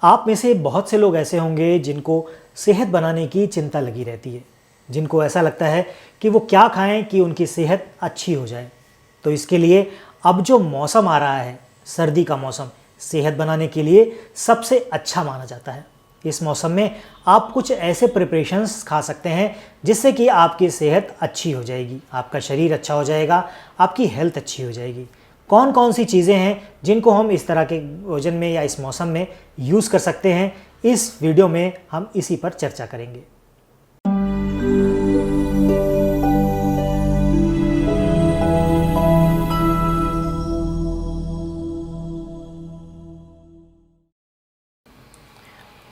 आप में से बहुत से लोग ऐसे होंगे जिनको सेहत बनाने की चिंता लगी रहती है, जिनको ऐसा लगता है कि वो क्या खाएं कि उनकी सेहत अच्छी हो जाए। तो इसके लिए अब जो मौसम आ रहा है, सर्दी का मौसम, सेहत बनाने के लिए सबसे अच्छा माना जाता है। इस मौसम में आप कुछ ऐसे प्रिपरेशंस खा सकते हैं जिससे कि आपकी सेहत अच्छी हो जाएगी, आपका शरीर अच्छा हो जाएगा, आपकी हेल्थ अच्छी हो जाएगी। कौन कौन सी चीज़ें हैं जिनको हम इस तरह के भोजन में या इस मौसम में यूज़ कर सकते हैं, इस वीडियो में हम इसी पर चर्चा करेंगे।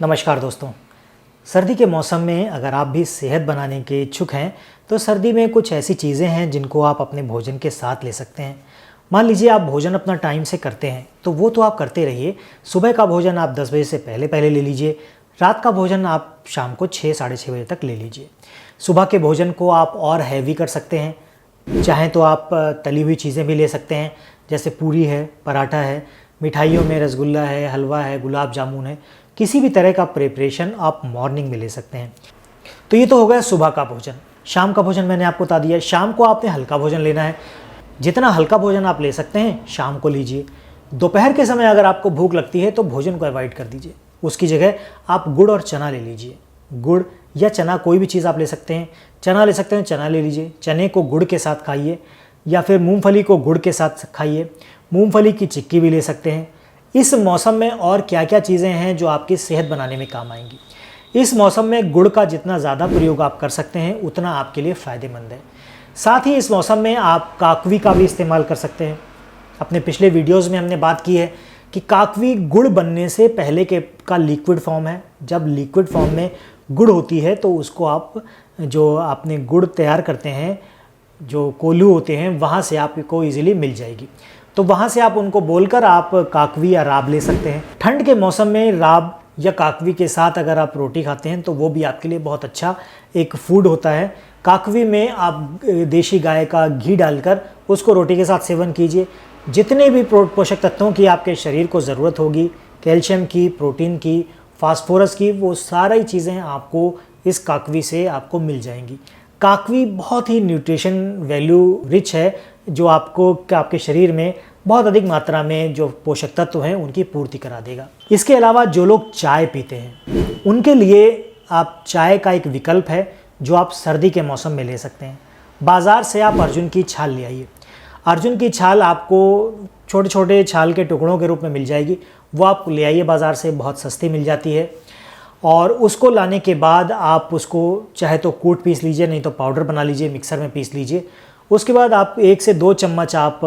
नमस्कार दोस्तों, सर्दी के मौसम में अगर आप भी सेहत बनाने के इच्छुक हैं तो सर्दी में कुछ ऐसी चीज़ें हैं जिनको आप अपने भोजन के साथ ले सकते हैं। मान लीजिए आप भोजन अपना टाइम से करते हैं तो वो तो आप करते रहिए। सुबह का भोजन आप 10 बजे से पहले ले लीजिए। रात का भोजन आप शाम को 6 साढ़े 6 बजे तक ले लीजिए। सुबह के भोजन को आप और हैवी कर सकते हैं। चाहें तो आप तली हुई चीज़ें भी ले सकते हैं, जैसे पूरी है, पराठा है, मिठाइयों में रसगुल्ला है, हलवा है, गुलाब जामुन है। किसी भी तरह का प्रिपरेशन आप मॉर्निंग में ले सकते हैं। तो ये तो हो गया सुबह का भोजन। शाम का भोजन मैंने आपको बता दिया। शाम को आपने हल्का भोजन लेना है। जितना हल्का भोजन आप ले सकते हैं शाम को लीजिए। दोपहर के समय अगर आपको भूख लगती है तो भोजन को अवॉइड कर दीजिए। उसकी जगह आप गुड़ और चना ले लीजिए। गुड़ या चना, कोई भी चीज़ आप ले सकते हैं। चना ले सकते हैं, चना ले लीजिए। चने को गुड़ के साथ खाइए या फिर मूंगफली को गुड़ के साथ खाइए। मूंगफली की चिक्की भी ले सकते हैं। इस मौसम में और क्या क्या चीज़ें हैं जो आपकी सेहत बनाने में काम आएंगी। इस मौसम में गुड़ का जितना ज़्यादा प्रयोग आप कर सकते हैं उतना आपके लिए फ़ायदेमंद है। साथ ही इस मौसम में आप काकवी का भी इस्तेमाल कर सकते हैं। अपने पिछले वीडियोज़ में हमने बात की है कि काकवी गुड़ बनने से पहले के का लिक्विड फॉर्म है। जब लिक्विड फॉर्म में गुड़ होती है तो उसको आप जो आपने गुड़ तैयार करते हैं, जो कोल्हू होते हैं, वहाँ से आपको ईजिली मिल जाएगी। तो वहाँ से आप उनको बोलकर आप काकवी या राब ले सकते हैं। ठंड के मौसम में राब या काकवी के साथ अगर आप रोटी खाते हैं तो वो भी आपके लिए बहुत अच्छा एक फूड होता है। काकवी में आप देशी गाय का घी डालकर उसको रोटी के साथ सेवन कीजिए। जितने भी पोषक तत्वों की आपके शरीर को ज़रूरत होगी, कैल्शियम की, प्रोटीन की, फास्फोरस की, वो सारी चीज़ें आपको इस काकवी से आपको मिल जाएंगी। काकवी बहुत ही न्यूट्रिशन वैल्यू रिच है, जो आपको आपके शरीर में बहुत अधिक मात्रा में जो पोषक तत्व हैं उनकी पूर्ति करा देगा। इसके अलावा जो लोग चाय पीते हैं उनके लिए आप चाय का एक विकल्प है जो आप सर्दी के मौसम में ले सकते हैं। बाज़ार से आप अर्जुन की छाल ले आइए। अर्जुन की छाल आपको छोटे छोटे छाल के टुकड़ों के रूप में मिल जाएगी। वो आप ले आइए बाज़ार से, बहुत सस्ती मिल जाती है। और उसको लाने के बाद आप उसको चाहे तो कूट पीस लीजिए, नहीं तो पाउडर बना लीजिए, मिक्सर में पीस लीजिए। उसके बाद आप 1 से 2 चम्मच आप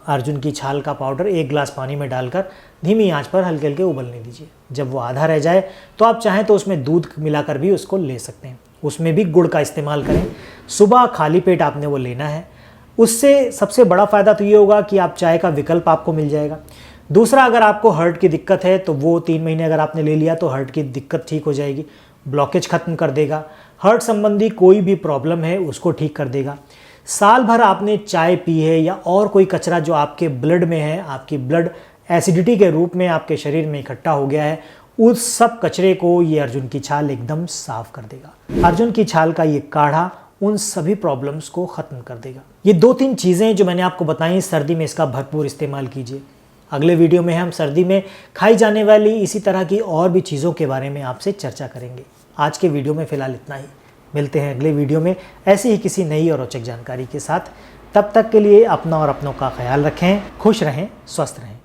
अर्जुन की छाल का पाउडर 1 गिलास पानी में डालकर धीमी आंच पर हल्के हल्के उबलने दीजिए। जब वो आधा रह जाए तो आप चाहें तो उसमें दूध मिलाकर भी उसको ले सकते हैं। उसमें भी गुड़ का इस्तेमाल करें। सुबह खाली पेट आपने वो लेना है। उससे सबसे बड़ा फ़ायदा तो ये होगा कि आप चाय का विकल्प आपको मिल जाएगा। दूसरा, अगर आपको हार्ट की दिक्कत है तो वो 3 महीने अगर आपने ले लिया तो हार्ट की दिक्कत ठीक हो जाएगी, ब्लॉकेज ख़त्म कर देगा। हार्ट संबंधी कोई भी प्रॉब्लम है उसको ठीक कर देगा। साल भर आपने चाय पी है या और कोई कचरा जो आपके ब्लड में है, आपकी ब्लड एसिडिटी के रूप में आपके शरीर में इकट्ठा हो गया है, उस सब कचरे को ये अर्जुन की छाल एकदम साफ कर देगा। अर्जुन की छाल का ये काढ़ा उन सभी प्रॉब्लम्स को ख़त्म कर देगा। ये 2-3 चीज़ें जो मैंने आपको बताई, सर्दी में इसका भरपूर इस्तेमाल कीजिए। अगले वीडियो में हम सर्दी में खाई जाने वाली इसी तरह की और भी चीज़ों के बारे में आपसे चर्चा करेंगे। आज के वीडियो में फ़िलहाल इतना ही। मिलते हैं अगले वीडियो में ऐसी ही किसी नई और रोचक जानकारी के साथ। तब तक के लिए अपना और अपनों का ख्याल रखें। खुश रहें, स्वस्थ रहें।